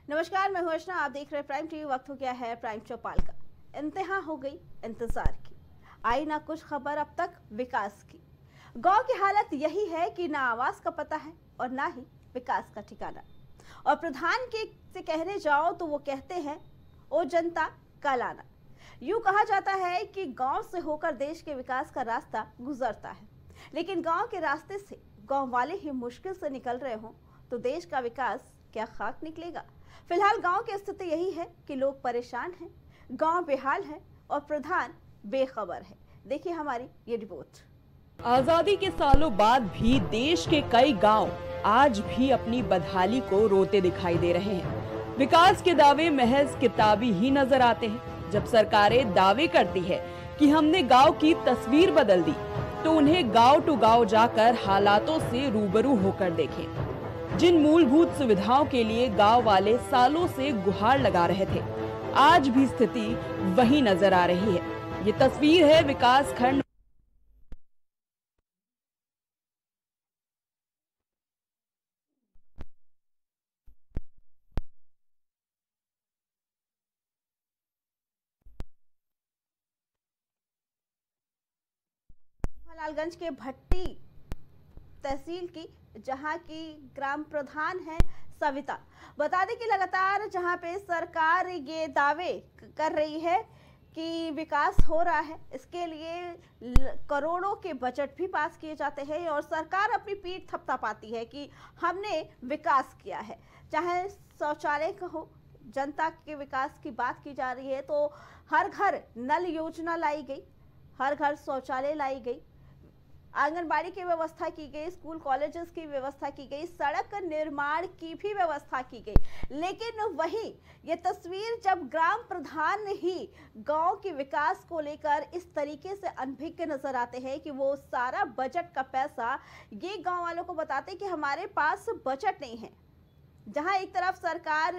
नमस्कार, मैं हूं अर्चना। आप देख रहे हैं प्राइम टीवी। वक्त हो गया है प्राइम चौपाल का। इंतहा हो गई इंतजार की, आई ना कुछ खबर अब तक विकास की। गांव की हालत यही है कि ना आवास का पता है और ना ही विकास का ठिकाना। और प्रधान के से कहने जाओ तो वो कहते हैं ओ जनता कल आना। यूं कहा जाता है कि गांव से होकर देश के विकास का रास्ता गुजरता है, लेकिन गांव के रास्ते से गांव वाले ही मुश्किल से निकल रहे हों तो देश का विकास क्या खाक निकलेगा। फिलहाल गांव की स्थिति यही है कि लोग परेशान हैं, गांव बेहाल है और प्रधान बेखबर है। देखिए हमारी ये रिपोर्ट। आजादी के सालों बाद भी देश के कई गांव आज भी अपनी बदहाली को रोते दिखाई दे रहे हैं। विकास के दावे महज किताबी ही नजर आते हैं। जब सरकारें दावे करती है कि हमने गांव की तस्वीर बदल दी, तो उन्हें गांव टू गांव जाकर हालातों से रूबरू होकर देखें। जिन मूलभूत सुविधाओं के लिए गांव वाले सालों से गुहार लगा रहे थे, आज भी स्थिति वही नजर आ रही है। ये तस्वीर है विकास खंड लालगंज के भट्टी तहसील की, जहां की ग्राम प्रधान है सविता। बता दें कि लगातार जहां पे सरकार ये दावे कर रही है कि विकास हो रहा है, इसके लिए करोड़ों के बजट भी पास किए जाते हैं और सरकार अपनी पीठ थपथपाती है कि हमने विकास किया है। चाहे शौचालय का हो, जनता के विकास की बात की जा रही है तो हर घर नल योजना लाई गई, हर घर शौचालय लाई गई, आंगनबाड़ी की व्यवस्था की गई, स्कूल कॉलेजेस की व्यवस्था की गई, सड़क निर्माण की भी व्यवस्था की गई। लेकिन वही ये तस्वीर जब ग्राम प्रधान ही गांव के विकास को लेकर इस तरीके से अनभिज्ञ नजर आते हैं कि वो सारा बजट का पैसा ये गांव वालों को बताते हैं कि हमारे पास बजट नहीं है। जहां एक तरफ सरकार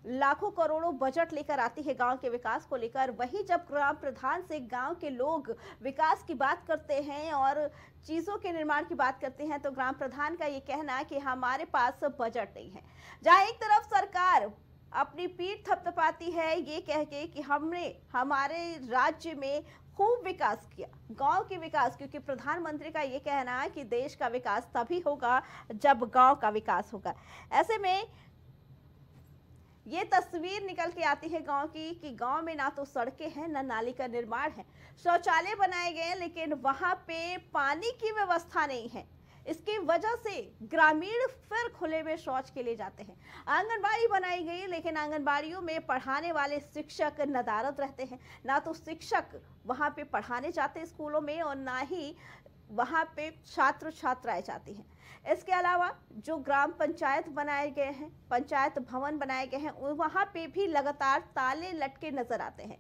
लाखों करोड़ों बजट लेकर आती है गांव के विकास को लेकर, वही जब ग्राम प्रधान से गांव के लोग विकास की बात करते हैं और चीजों के निर्माण की बात करते हैं तो ग्राम प्रधान का ये कहना है कि हमारे पास बजट नहीं है। जहां एक तरफ सरकार अपनी पीठ थपथपाती है ये कह के कि हमने हमारे राज्य में खूब विकास किया, गांव के विकास, क्योंकि प्रधानमंत्री का ये कहना है कि देश का विकास तभी होगा जब गांव का विकास होगा। ऐसे में ये तस्वीर निकल के आती है गांव की कि गांव में ना तो सड़कें हैं, ना नाली का निर्माण है, शौचालय बनाए गए हैं लेकिन वहां पे पानी की व्यवस्था नहीं है। इसकी वजह से ग्रामीण फिर खुले में शौच के लिए जाते हैं। आंगनबाड़ी बनाई गई लेकिन आंगनबाड़ियों में पढ़ाने वाले शिक्षक नदारद रहते हैं, ना तो शिक्षक वहां पे पढ़ाने जाते स्कूलों में और ना ही वहां पे छात्र छात्राएं जाती हैं। इसके अलावा जो ग्राम पंचायत बनाए गए हैं, पंचायत भवन बनाए गए हैं, वहां पे भी लगातार ताले लटके नजर आते हैं।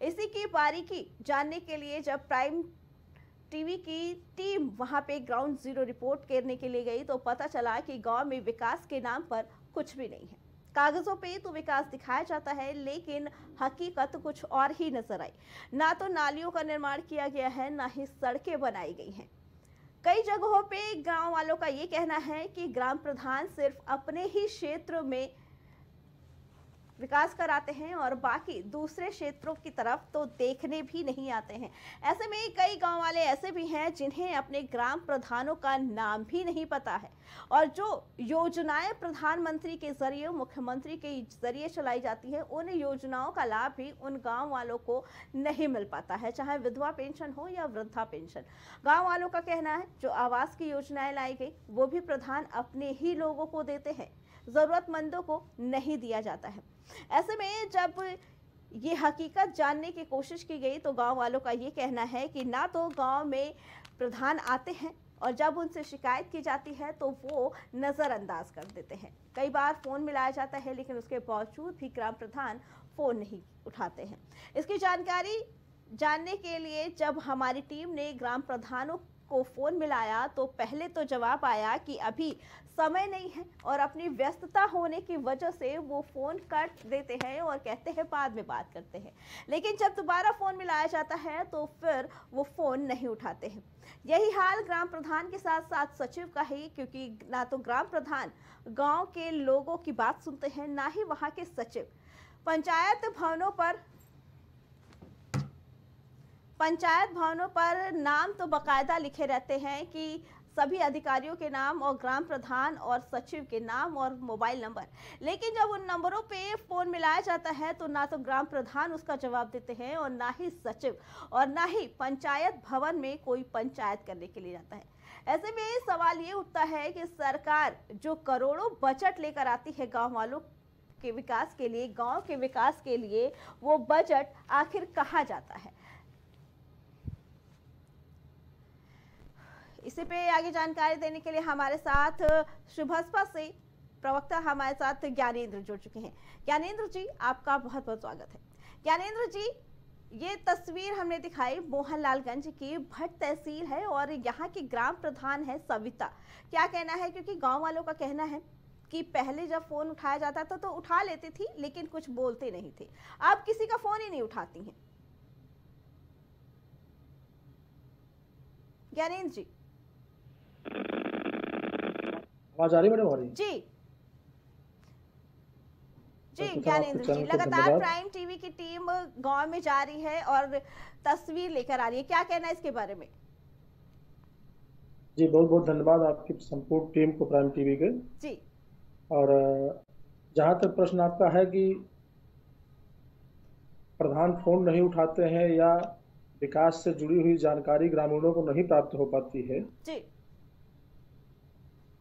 इसी की बारीकी जानने के लिए जब प्राइम टीवी की टीम वहां पे ग्राउंड जीरो रिपोर्ट करने के लिए गई तो पता चला कि गांव में विकास के नाम पर कुछ भी नहीं है। कागजों पे तो विकास दिखाया जाता है लेकिन हकीकत कुछ और ही नजर आई। ना तो नालियों का निर्माण किया गया है, ना ही सड़कें बनाई गई हैं। कई जगहों पे गांव वालों का ये कहना है कि ग्राम प्रधान सिर्फ अपने ही क्षेत्र में विकास कराते हैं और बाकी दूसरे क्षेत्रों की तरफ तो देखने भी नहीं आते हैं। ऐसे में कई गांव वाले ऐसे भी हैं जिन्हें अपने ग्राम प्रधानों का नाम भी नहीं पता है और जो योजनाएं प्रधानमंत्री के जरिए, मुख्यमंत्री के जरिए चलाई जाती है, उन योजनाओं का लाभ भी उन गांव वालों को नहीं मिल पाता है, चाहे विधवा पेंशन हो या वृद्धा पेंशन। गांव वालों का कहना है जो आवास की योजनाएं लाई गई वो भी प्रधान अपने ही लोगों को देते हैं, जरूरतमंदों को नहीं दिया जाता है। ऐसे में जब ये हकीकत जानने की कोशिश की गई तो गांव वालों का ये कहना है कि ना तो गांव में प्रधान आते हैं और जब उनसे शिकायत की जाती है तो वो नज़रअंदाज कर देते हैं। कई बार फ़ोन मिलाया जाता है लेकिन उसके बावजूद भी ग्राम प्रधान फ़ोन नहीं उठाते हैं। इसकी जानकारी जानने के लिए जब हमारी टीम ने ग्राम प्रधानों को फोन मिलाया तो पहले तो जवाब आया कि अभी समय नहीं है और अपनी व्यस्तता होने की वजह से वो फोन काट देते हैं और कहते हैं बाद में बात करते हैं। लेकिन जब दोबारा फोन मिलाया जाता है तो फिर वो फोन नहीं उठाते हैं। यही हाल ग्राम प्रधान के साथ साथ सचिव का है, क्योंकि ना तो ग्राम प्रधान गांव के लोगों की बात सुनते हैं, ना ही वहां के सचिव। पंचायत भवनों पर नाम तो बकायदा लिखे रहते हैं कि सभी अधिकारियों के नाम और ग्राम प्रधान और सचिव के नाम और मोबाइल नंबर, लेकिन जब उन नंबरों पे फोन मिलाया जाता है तो ना तो ग्राम प्रधान उसका जवाब देते हैं और ना ही सचिव और ना ही पंचायत भवन में कोई पंचायत करने के लिए जाता है। ऐसे में सवाल ये उठता है कि सरकार जो करोड़ों बजट लेकर आती है गाँव वालों के विकास के लिए, गाँव के विकास के लिए, वो बजट आखिर कहाँ जाता है। इसी पे आगे जानकारी देने के लिए हमारे साथ शुभस्पा से प्रवक्ता हमारे साथ ज्ञानेंद्र जुड़ चुके हैं। ज्ञानेंद्र जी, आपका बहुत बहुत स्वागत है। ज्ञानेंद्र जी, ये तस्वीर हमने दिखाई मोहनलालगंज की भट्ट तहसील है और यहाँ की ग्राम प्रधान है सविता। क्या कहना है, क्योंकि गांव वालों का कहना है कि पहले जब फोन उठाया जाता था तो उठा लेती थी लेकिन कुछ बोलते नहीं थे, अब किसी का फोन ही नहीं उठाती हैं। ज्ञानेंद्र जी, आवाज आ रही मैडम? हमारी जी जी ज्ञानेंद्र जी, लगातार प्राइम टीवी की टीम गांव में जा रही है और तस्वीर लेकर आ रही है, क्या कहना है इसके बारे में? जी बहुत बहुत धन्यवाद आपकी संपूर्ण टीम को, प्राइम टीवी के जी। और जहां तक प्रश्न आपका है कि प्रधान फोन नहीं उठाते हैं या विकास से जुड़ी हुई जानकारी ग्रामीणों को नहीं प्राप्त हो पाती है जी,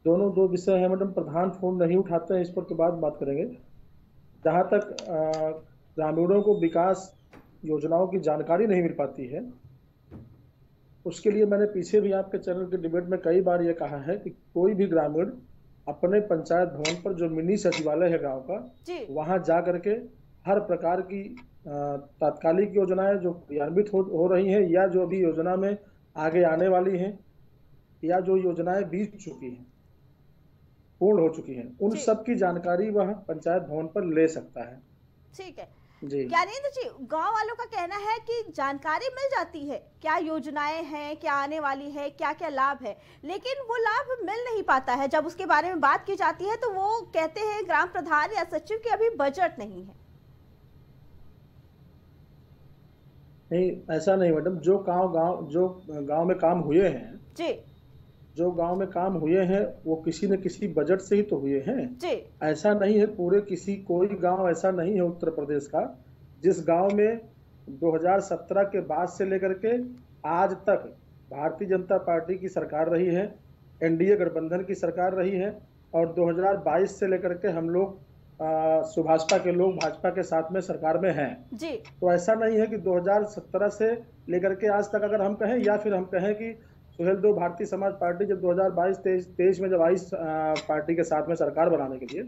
दोनों दो विषय है मैडम। प्रधान फोन नहीं उठाते हैं, इस पर तो बात करेंगे। जहां तक ग्रामीणों को विकास योजनाओं की जानकारी नहीं मिल पाती है, उसके लिए मैंने पीछे भी आपके चैनल के डिबेट में कई बार ये कहा है कि कोई भी ग्रामीण अपने पंचायत भवन पर जो मिनी सचिवालय है गांव का, वहां जा करके हर प्रकार की तात्कालिक योजनाएं जो क्रियान्वित हो रही हैं या जो अभी योजना में आगे आने वाली हैं या जो योजनाएं बीत चुकी हैं, पूर्ण हो चुकी हैं, उन सब की जानकारी वह पंचायत भवन पर ले सकता है। ठीक है जी। ज्ञानेंद्र जी, गांव वालों का कहना है कि जानकारी मिल जाती है, क्या योजनाएं हैं, क्या आने वाली है, क्या क्या लाभ है, लेकिन वो लाभ मिल नहीं पाता है। जब उसके बारे में बात की जाती है तो वो कहते हैं ग्राम प्रधान या सचिव की अभी बजट नहीं है। नहीं, ऐसा नहीं मैडम। जो गांव में काम हुए हैं जी, जो गांव में काम हुए हैं वो किसी न किसी बजट से ही तो हुए हैं जी। ऐसा नहीं है कोई गांव ऐसा नहीं है उत्तर प्रदेश का जिस गांव में 2017 के बाद से लेकर के आज तक भारतीय जनता पार्टी की सरकार रही है, एनडीए गठबंधन की सरकार रही है और 2022 से लेकर के हम लोग सुभाषपा के लोग भाजपा के साथ में सरकार में हैं जी। तो ऐसा नहीं है कि 2017 से लेकर के आज तक अगर हम कहें या फिर हम कहें कि सुहेलदेव भारतीय समाज पार्टी जब 2022-23 में जब आई पार्टी के साथ में सरकार बनाने के लिए,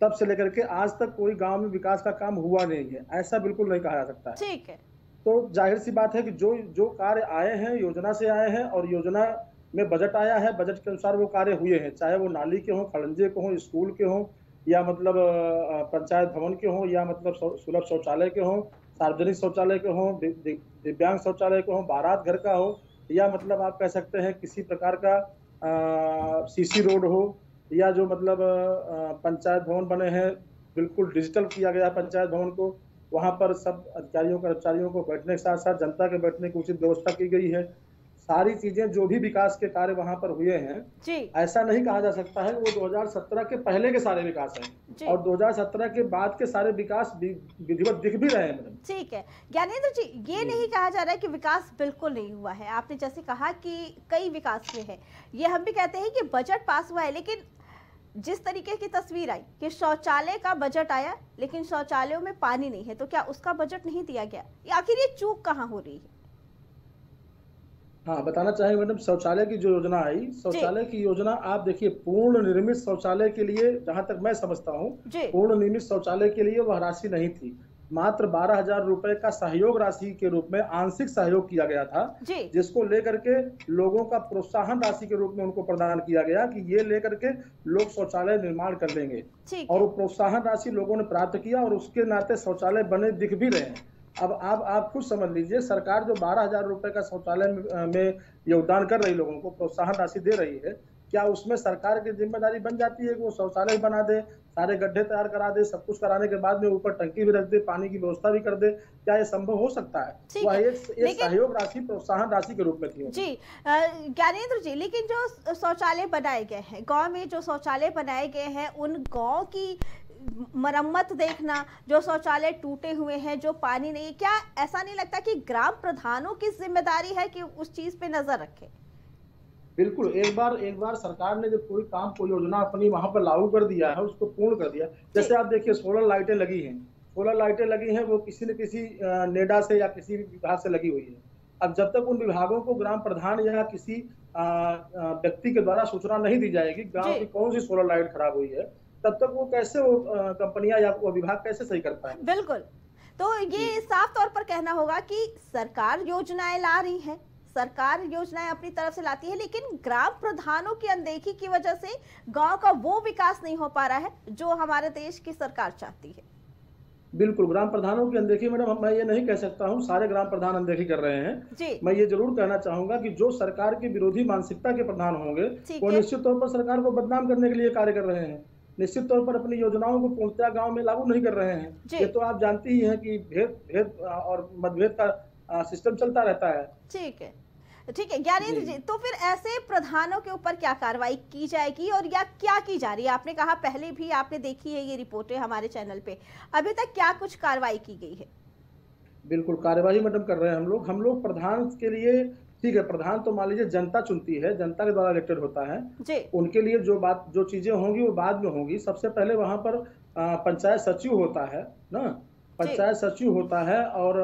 तब से लेकर के आज तक कोई गांव में विकास का काम हुआ नहीं है, ऐसा बिल्कुल नहीं कहा जा सकता है। ठीक है। तो जाहिर सी बात है कि जो कार्य आए हैं योजना से आए हैं और योजना में बजट आया है, बजट के अनुसार वो कार्य हुए हैं, चाहे वो नाली के हों, खड़ंजे के हों, स्कूल के हों या मतलब पंचायत भवन के हों या मतलब सुलभ शौचालय के हों, सार्वजनिक शौचालय के हों, दिव्यांग शौचालय के हों, बारात घर का हो या मतलब आप कह सकते हैं किसी प्रकार का सीसी रोड हो या जो मतलब पंचायत भवन बने हैं बिल्कुल डिजिटल किया गया पंचायत भवन को, वहां पर सब अधिकारियों कर्मचारियों को बैठने के साथ साथ जनता के बैठने की उचित व्यवस्था की गई है। सारी चीजें जो भी विकास के कार्य वहां पर हुए हैं जी। ऐसा नहीं कहा जा सकता है वो 2017 के पहले के सारे विकास हैं और 2017 के बाद के सारे विकास विधिवत दिख भी रहे हैं। ठीक है ज्ञानेंद्र जी, ये नहीं कहा जा रहा है कि विकास बिल्कुल नहीं हुआ है। आपने जैसे कहा कि कई विकास हुए हैं, ये हम भी कहते हैं कि बजट पास हुआ है, लेकिन जिस तरीके की तस्वीर आई कि शौचालय का बजट आया लेकिन शौचालयों में पानी नहीं है, तो क्या उसका बजट नहीं दिया गया? आखिर ये चूक कहाँ हो रही है? हाँ, बताना चाहेंगे मैडम, शौचालय की जो योजना आई, शौचालय की योजना आप देखिए, पूर्ण निर्मित शौचालय के लिए जहां तक मैं समझता हूँ पूर्ण निर्मित शौचालय के लिए वह राशि नहीं थी। मात्र 12,000 रुपए का सहयोग राशि के रूप में आंशिक सहयोग किया गया था, जिसको लेकर के लोगों का प्रोत्साहन राशि के रूप में उनको प्रदान किया गया कि ये लेकर के लोग शौचालय निर्माण कर लेंगे। और वो प्रोत्साहन राशि लोगों ने प्राप्त किया और उसके नाते शौचालय बने दिख भी रहे हैं। अब आप खुद समझ लीजिए, सरकार जो 12,000 रुपए का शौचालय में योगदान कर रही, लोगों को प्रोत्साहन राशि दे रही है, क्या उसमें सरकार की जिम्मेदारी बन जाती है कि वो शौचालय बना दे, सारे गड्ढे तैयार करा दे, सब कुछ कराने के बाद में ऊपर टंकी भी रख दे, पानी की व्यवस्था भी कर दे? क्या ये संभव हो सकता है? वह एक सहयोग राशि, प्रोत्साहन राशि के रूप में थी। जी ज्ञानेंद्र जी, लेकिन जो शौचालय बनाए गए हैं गांव में, जो शौचालय बनाए गए हैं, उन गांव की मरम्मत देखना, जो शौचालय टूटे हुए हैं, जो पानी नहीं, क्या ऐसा नहीं लगता कि ग्राम प्रधानों की जिम्मेदारी है कि उस चीज पे नजर रखें? बिल्कुल, एक बार सरकार ने जब कोई काम, कोई योजना अपनी वहां पर लागू कर दिया है, उसको पूर्ण कर दिया। जैसे आप देखिए, सोलर लाइटें लगी हैं, वो किसी न किसी नेडा से या किसी विभाग से लगी हुई है। अब जब तक उन विभागों को ग्राम प्रधान या किसी व्यक्ति के द्वारा सूचना नहीं दी जाएगी गांव की कौन सी सोलर लाइट खराब हुई है, तब तक वो कैसे, वो कंपनियां या वो विभाग कैसे सही कर पाएंगे? बिल्कुल, तो ये साफ तौर पर कहना होगा कि सरकार योजनाएं ला रही है, सरकार योजनाएं अपनी तरफ से लाती है, लेकिन ग्राम प्रधानों की अनदेखी की वजह से गांव का वो विकास नहीं हो पा रहा है जो हमारे देश की सरकार चाहती है। बिल्कुल, ग्राम प्रधानों की अनदेखी, मैडम, मैं ये नहीं कह सकता हूँ सारे ग्राम प्रधान अनदेखी कर रहे हैं। मैं ये जरूर कहना चाहूंगा कि जो सरकार की विरोधी मानसिकता के प्रधान होंगे, वो निश्चित तौर पर सरकार को बदनाम करने के लिए कार्य कर रहे हैं, निश्चित तौर पर अपनी योजनाओं को पूर्णतः गांव में लागू नहीं कर रहे हैं। ये तो आप जानती ही हैं कि भेद और मतभेद का सिस्टम चलता रहता है। ठीक है ज्ञानेंद्र जी, तो फिर ऐसे प्रधानों के ऊपर क्या कार्रवाई की जाएगी और या क्या की जा रही है? आपने कहा पहले भी आपने देखी है ये रिपोर्टें हमारे चैनल पे, अभी तक क्या कुछ कार्रवाई की गई है? बिल्कुल, कार्रवाई मैडम कर रहे हैं हम लोग प्रधान के लिए। ठीक है, प्रधान तो मान लीजिए जनता चुनती है, जनता के द्वारा इलेक्टेड होता है जी। उनके लिए जो चीजें होंगी वो बाद में होंगी। सबसे पहले वहां पर पंचायत सचिव होता है ना, पंचायत सचिव होता है और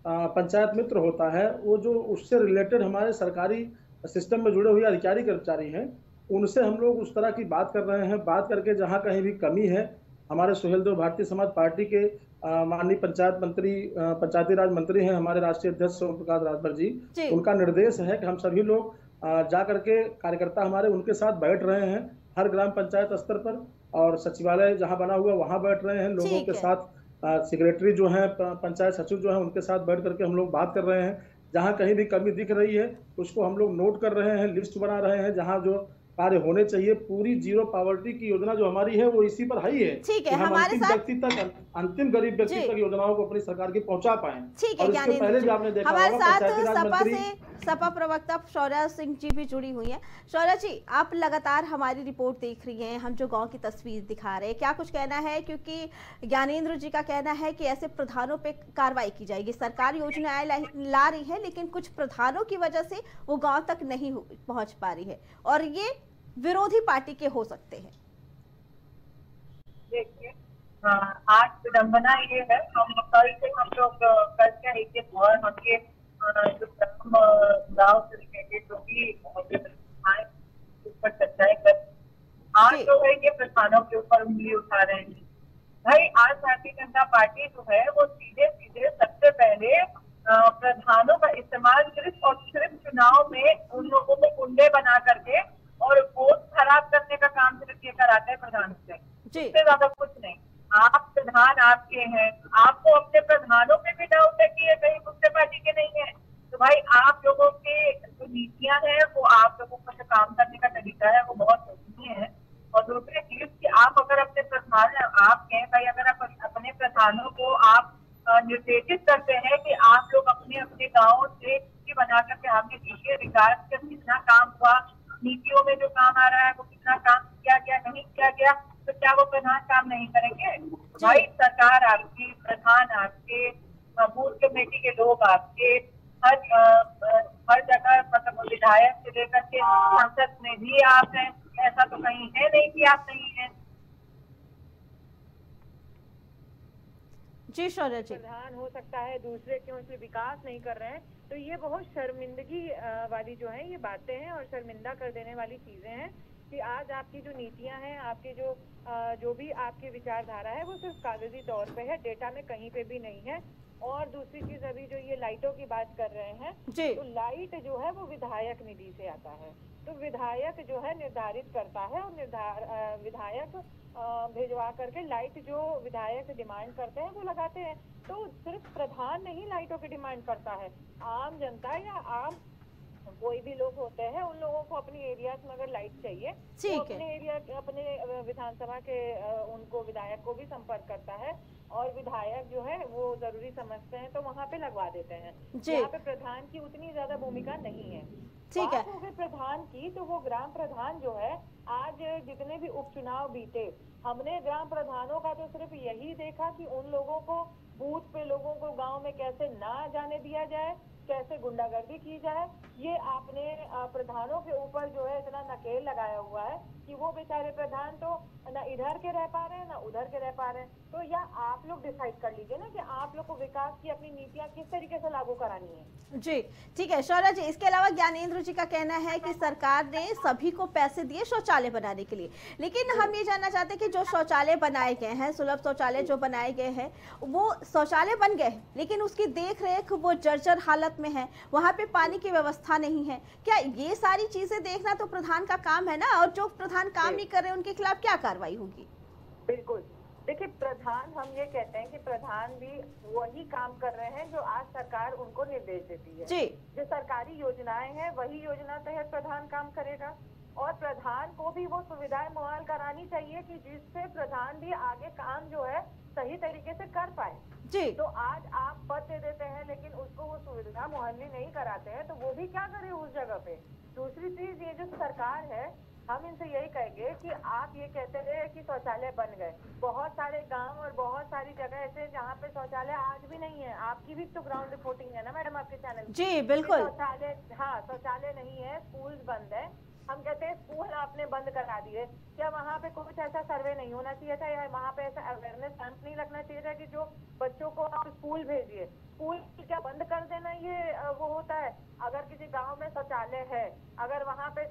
पंचायत मित्र होता है। वो जो उससे रिलेटेड हमारे सरकारी सिस्टम में जुड़े हुए अधिकारी कर्मचारी हैं, उनसे हम लोग उस तरह की बात कर रहे हैं। बात करके जहां कहीं भी कमी है, हमारे सुहेल देव भारतीय समाज पार्टी के माननीय पंचायती राज मंत्री हैं, हमारे राष्ट्रीय अध्यक्ष सोम प्रकाश राजभर जी, उनका निर्देश है कि हम सभी लोग जा करके, कार्यकर्ता हमारे उनके साथ बैठ रहे हैं हर ग्राम पंचायत स्तर पर, और सचिवालय जहां बना हुआ वहां बैठ रहे हैं लोगों के साथ। सेक्रेटरी जो है, पंचायत सचिव जो है, उनके साथ बैठ करके हम लोग बात कर रहे हैं। जहां कहीं भी कमी दिख रही है उसको हम लोग नोट कर रहे हैं, लिस्ट बना रहे हैं, जहां जो कार्य होने चाहिए। पूरी जीरो पॉवर्टी की योजना जो हमारी है वो इसी पर है। ठीक है, हमारे साथ अंतिम गरीब व्यक्ति तक योजनाओं को अपनी सरकार की पहुंचा पाए। ठीक है, इससे पहले भी आपने देखा हमारे साथ सपा प्रवक्ता शौर्या सिंह जी भी जुड़ी हुई हैं। शौर्या जी, आप लगातार हमारी रिपोर्ट देख रही हैं, हम जो गांव की तस्वीर दिखा रहे हैं, क्या कुछ कहना है? क्योंकि ज्ञानेंद्र जी का कहना है कि ऐसे प्रधानों पे कार्रवाई की जाएगी। सरकार योजनाएं ला रही है, लेकिन कुछ प्रधानों की वजह से वो गांव तक नहीं पहुंच पा रही है, और ये विरोधी पार्टी के हो सकते हैं। देखिए, आज विडंबना ये है, हम लोग कल क्या एक और हमके जो गाँव से रिलेटेड जो भी ऊपर चर्चाएं कर, आज जो है ये प्रधानों के ऊपर उंगली उठा रहे हैं। भाई, आज भारतीय जनता पार्टी जो है वो सीधे सबसे पहले प्रधानों का इस्तेमाल सिर्फ और सिर्फ चुनाव में उन लोगों को गुंडे बना करके और वोट खराब करने का काम सिर्फ ये कराते हैं प्रधान से, इससे ज्यादा कुछ नहीं। आप प्रधान आपके हैं, आपको अपने प्रधानों पे भी डाउट है कि ये कहीं दूसरे पार्टी के नहीं है, तो भाई आप लोगों की जो नीतियां हैं, वो आप लोगों का जो काम करने का तरीका है वो बहुत सोचनीय है। और दूसरी चीज कि आप अगर अपने प्रधान आपके भाई, अगर आप अपने प्रधानों को आप निर्देशित करते हैं कि आप लोग अपने अपने गाँव से बना करके आगे देखिए विकास का कितना काम हुआ, नीतियों में जो काम आ रहा है वो कितना काम किया गया, नहीं किया गया, तो क्या वो प्रधान काम नहीं करेंगे? भाई, सरकार आपकी, प्रधान आपके, बूथ कमेटी के लोग आपके, हर जगह, मतलब विधायक से लेकर के संसद में भी आप हैं। ऐसा तो कहीं है नहीं कि आप नहीं हैं। जी शौर्या जी, प्रधान हो सकता है, दूसरे क्यों इसलिए विकास नहीं कर रहे हैं, तो ये बहुत शर्मिंदगी वाली जो है ये बातें हैं और शर्मिंदा कर देने वाली चीजें हैं कि आज आपकी जो नीतियां हैं, आपके जो भी आपकी विचारधारा है वो सिर्फ कागजी तौर पे है, डेटा में कहीं पे भी नहीं है। और दूसरी चीज, अभी जो ये लाइटों की बात कर रहे हैं, तो लाइट जो है वो विधायक निधि से आता है। तो विधायक जो है निर्धारित करता है और विधायक भिजवा करके लाइट जो विधायक डिमांड करते हैं वो लगाते हैं। तो सिर्फ प्रधान नहीं लाइटों की डिमांड करता है, आम जनता या आम कोई भी लोग होते हैं, उन लोगों को अपनी एरिया में अगर लाइट चाहिए तो अपने एरिया, अपने विधानसभा के उनको विधायक को भी संपर्क करता है और विधायक जो है वो जरूरी समझते हैं तो वहाँ पे लगवा देते हैं। यहाँ पे प्रधान की उतनी ज्यादा भूमिका नहीं है। ठीक है। प्रधान की तो वो ग्राम प्रधान जो है, आज जितने भी उपचुनाव बीते, हमने ग्राम प्रधानों का तो सिर्फ यही देखा कि उन लोगों को बूथ पे, लोगों को गांव में कैसे ना जाने दिया जाए, कैसे गुंडागर्दी की जाए। ये आपने प्रधानों के ऊपर जो है इतना नकेल लगाया हुआ है कि वो बेचारे प्रधान तो ना इधर के रह पा रहे हैं ना उधर के रह पा रहे हैं। तो या आप लोग डिसाइड कर लीजिए ना कि आप लोग को विकास की अपनी नीतियां किस तरीके से लागू करानी है। जी ठीक है शौर्या जी। इसके अलावा ज्ञानेंद्र जी का कहना है कि सरकार ने सभी को पैसे दिए शौचालय बनाने के लिए, लेकिन हम ये जानना चाहते हैं कि जो शौचालय बनाए गए हैं, सुलभ शौचालय जो बनाए गए हैं, वो शौचालय बन गए लेकिन उसकी देख रेख वो जर्जर हालत में है, वहाँ पे पानी की व्यवस्था नहीं है। क्या ये सारी चीजें देखना तो प्रधान का काम है ना, और जो प्रधान काम नहीं कर रहे उनके खिलाफ क्या कार्रवाई होगी? बिल्कुल, देखिए प्रधान, हम ये कहते हैं कि प्रधान भी वही काम कर रहे हैं जो आज सरकार उनको निर्देश देती है जी। जो सरकारी योजनाएं हैं वही योजना तहत प्रधान काम करेगा और प्रधान को भी वो सुविधाएं मुहैया करानी चाहिए कि जिससे प्रधान भी आगे काम जो है सही तरीके से कर पाए जी। तो आज आप पद दे देते हैं लेकिन उसको वो सुविधा मुहैया नहीं कराते हैं तो वो भी क्या करे उस जगह पे। दूसरी चीज, ये जो सरकार है, हम इनसे यही कहेंगे कि आप ये कहते रहे कि शौचालय बन गए, बहुत सारे गांव और बहुत सारी जगह ऐसे जहाँ पे शौचालय आज भी नहीं है। आपकी भी तो ग्राउंड रिपोर्टिंग है ना मैडम आपके चैनल जी बिल्कुल। शौचालय, हाँ शौचालय नहीं है, स्कूल बंद है। हम कहते हैं स्कूल आपने बंद करा दिए, क्या वहाँ पे कुछ ऐसा सर्वे नहीं होना चाहिए था या वहाँ पे ऐसा अवेयरनेस कैंप नहीं लगना चाहिए था कि जो बच्चों को आप स्कूल भेजिए, स्कूल क्या बंद कर देना ये वो होता है? अगर किसी गांव में शौचालय है, अगर वहाँ पे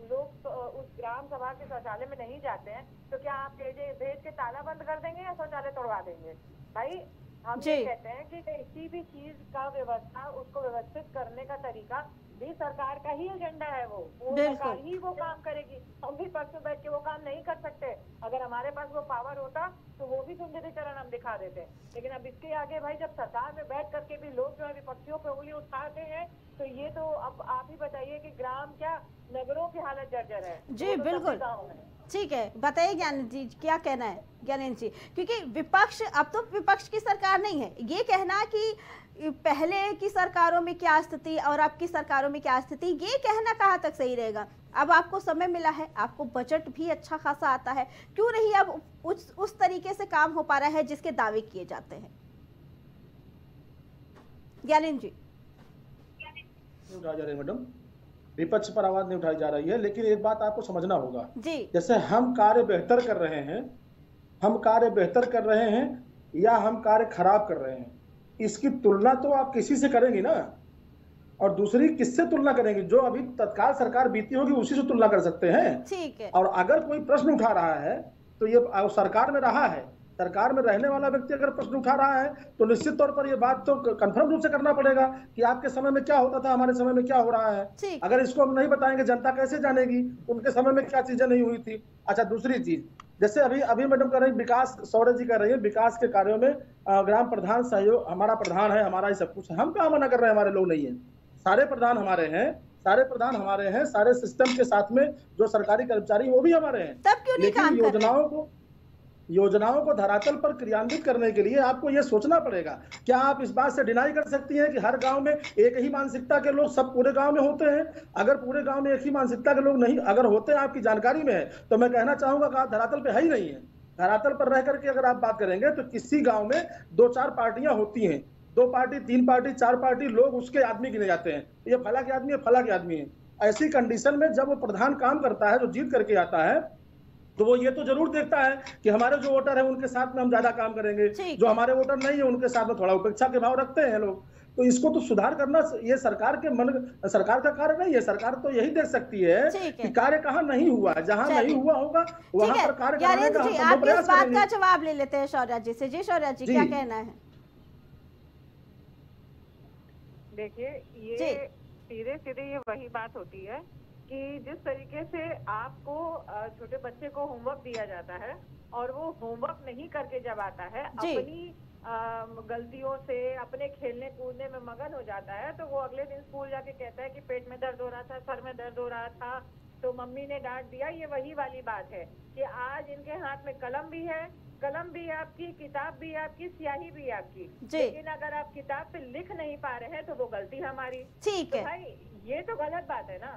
लोग उस ग्राम सभा के शौचालय में नहीं जाते हैं तो क्या आप भेज के ताला बंद कर देंगे या शौचालय तोड़वा देंगे? भाई हम ये कहते हैं कि किसी भी चीज का व्यवस्था, उसको व्यवस्थित करने का तरीका भी सरकार का ही एजेंडा है। वो सरकार ही वो काम करेगी, हम भी पक्ष में बैठ के वो काम नहीं कर सकते। अगर हमारे पास वो पावर होता तो वो भी सुंदरीकरण हम दिखा देते, लेकिन अब इसके आगे भाई जब सरकार में बैठ करके भी लोग जो है विपक्षियों पे उंगली उठाते हैं तो ये तो अब आप ही बताइए कि ग्राम क्या नगरों की हालत जर्जर है। जी बिल्कुल, ठीक है, बताइए ज्ञानेंद्र जी क्या कहना है। ज्ञानेंद्र जी, क्योंकि विपक्ष, अब तो विपक्ष की सरकार नहीं है, ये कहना कि पहले की सरकारों में क्या स्थिति और अब की सरकारों में क्या स्थिति, ये कहना कहाँ तक सही रहेगा? अब आपको समय मिला है, आपको बजट भी अच्छा खासा आता है, क्यों नहीं अब उस तरीके से काम हो पा रहा है जिसके दावे किए जाते हैं? ज्ञानेंद्र जी। उठाई जा रही है मैडम, विपक्ष पर आवाज नहीं उठाई जा रही है, लेकिन एक बात आपको समझना होगा जी। जैसे हम कार्य बेहतर कर रहे हैं, हम कार्य बेहतर कर रहे हैं या हम कार्य खराब कर रहे हैं, इसकी तुलना तो आप किसी से करेंगे ना, और दूसरी किससे तुलना करेंगे? जो अभी तत्काल सरकार बीती होगी उसी से तुलना कर सकते हैं। ठीक है। और अगर कोई प्रश्न उठा रहा है तो ये सरकार में रहा है, सरकार में रहने वाला व्यक्ति अगर प्रश्न उठा रहा है तो निश्चित तौर पर ये बात तो कंफर्म रूप से करना पड़ेगा कि आपके समय में क्या होता था, हमारे समय में क्या हो रहा है। अगर इसको हम नहीं बताएंगे जनता कैसे जानेगी उनके समय में क्या चीजें नहीं हुई थी। अच्छा, दूसरी चीज, जैसे अभी मैडम कह रही है विकास, शौर्य जी कह रही है विकास के कार्यों में ग्राम प्रधान सहयोग, हमारा प्रधान है, हमारा ही सब कुछ है। हम कहाँ मना कर रहे हैं, हमारे लोग नहीं है, सारे प्रधान हमारे हैं, सारे प्रधान हमारे हैं, सारे सिस्टम के साथ में जो सरकारी कर्मचारी वो भी हमारे हैं। तब क्यों नहीं काम कर रहे? योजनाओं को धरातल पर क्रियान्वित करने के लिए आपको यह सोचना पड़ेगा। क्या आप इस बात से डिनाई कर सकती हैं कि हर गांव में एक ही मानसिकता के लोग सब पूरे गांव में होते हैं? अगर पूरे गांव में एक ही मानसिकता के लोग नहीं अगर होते हैं, आपकी जानकारी में है, तो मैं कहना चाहूंगा कि आप धरातल पे है ही नहीं है। धरातल पर रह करके अगर आप बात करेंगे तो किसी गाँव में 2-4 पार्टियां होती हैं, 2 पार्टी, 3 पार्टी, 4 पार्टी, लोग उसके आदमी गिने जाते हैं, ये फला के आदमी है, फला के आदमी है। ऐसी कंडीशन में जब वो प्रधान काम करता है, जो जीत करके आता है, तो वो ये तो जरूर देखता है कि हमारे जो वोटर है उनके साथ में हम ज्यादा काम करेंगे, जो हमारे वोटर नहीं है उनके साथ में थोड़ा उपेक्षा के भाव रखते हैं लोग। तो इसको तो सुधार करना ये सरकार का कार्य नहीं है। सरकार तो यही देख सकती है कि कार्य कहाँ नहीं हुआ, जहाँ नहीं हुआ होगा वहां पर कार्य कराने का हम संभव प्रयास बात करेंगे। का जवाब ले लेते हैं शौर्या जी से। जी शौर्या जी, क्या कहना है? देखिए, ये सीधे सीधे ये वही बात होती है कि जिस तरीके से आपको छोटे बच्चे को होमवर्क दिया जाता है और वो होमवर्क नहीं करके जब आता है अपनी गलतियों से अपने खेलने कूदने में मगन हो जाता है, तो वो अगले दिन स्कूल जाके कहता है कि पेट में दर्द हो रहा था, सर में दर्द हो रहा था, तो मम्मी ने डांट दिया। ये वही वाली बात है कि आज इनके हाथ में कलम भी है, कलम भी आपकी, किताब भी आपकी, स्याही भी आपकी, लेकिन अगर आप किताब पे लिख नहीं पा रहे हैं तो वो गलती हमारी। ठीक है भाई, ये तो गलत बात है ना।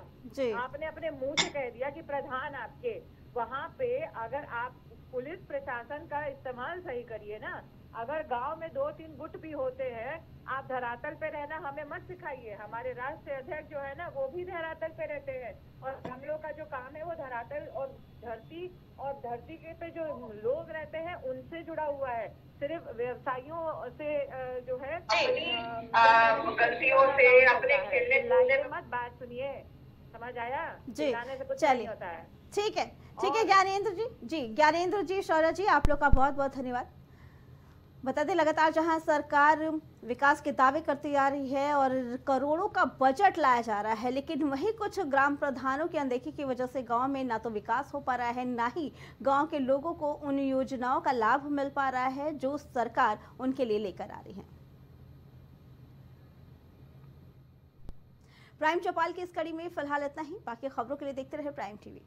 आपने अपने मुंह से कह दिया कि प्रधान आपके वहाँ पे, अगर आप पुलिस प्रशासन का इस्तेमाल सही करिए ना। अगर गांव में 2-3 गुट भी होते हैं, आप धरातल पे रहना हमें मत सिखाइए। हमारे राष्ट्रीय अध्यक्ष जो है ना, वो भी धरातल पे रहते हैं और हम लोग का जो काम है वो धरातल और धरती के पे जो लोग रहते हैं उनसे जुड़ा हुआ है। सिर्फ व्यवसायियों से जो है गलतियों से अपने खेलने कूदने मत बात सुनिए, समझ आया? जी, से कुछ नहीं होता है। ठीक है ज्ञानेंद्र जी। ज्ञानेंद्र जी, शौर्या जी, आप लोग का बहुत बहुत धन्यवाद। बता दें, लगातार जहां सरकार विकास के दावे करती आ रही है और करोड़ों का बजट लाया जा रहा है, लेकिन वही कुछ ग्राम प्रधानों की अनदेखी की वजह से गांव में ना तो विकास हो पा रहा है, ना ही गांव के लोगों को उन योजनाओं का लाभ मिल पा रहा है जो सरकार उनके लिए लेकर आ रही है। प्राइम चौपाल की इस कड़ी में फिलहाल इतना ही। बाकी खबरों के लिए देखते रहे प्राइम टीवी।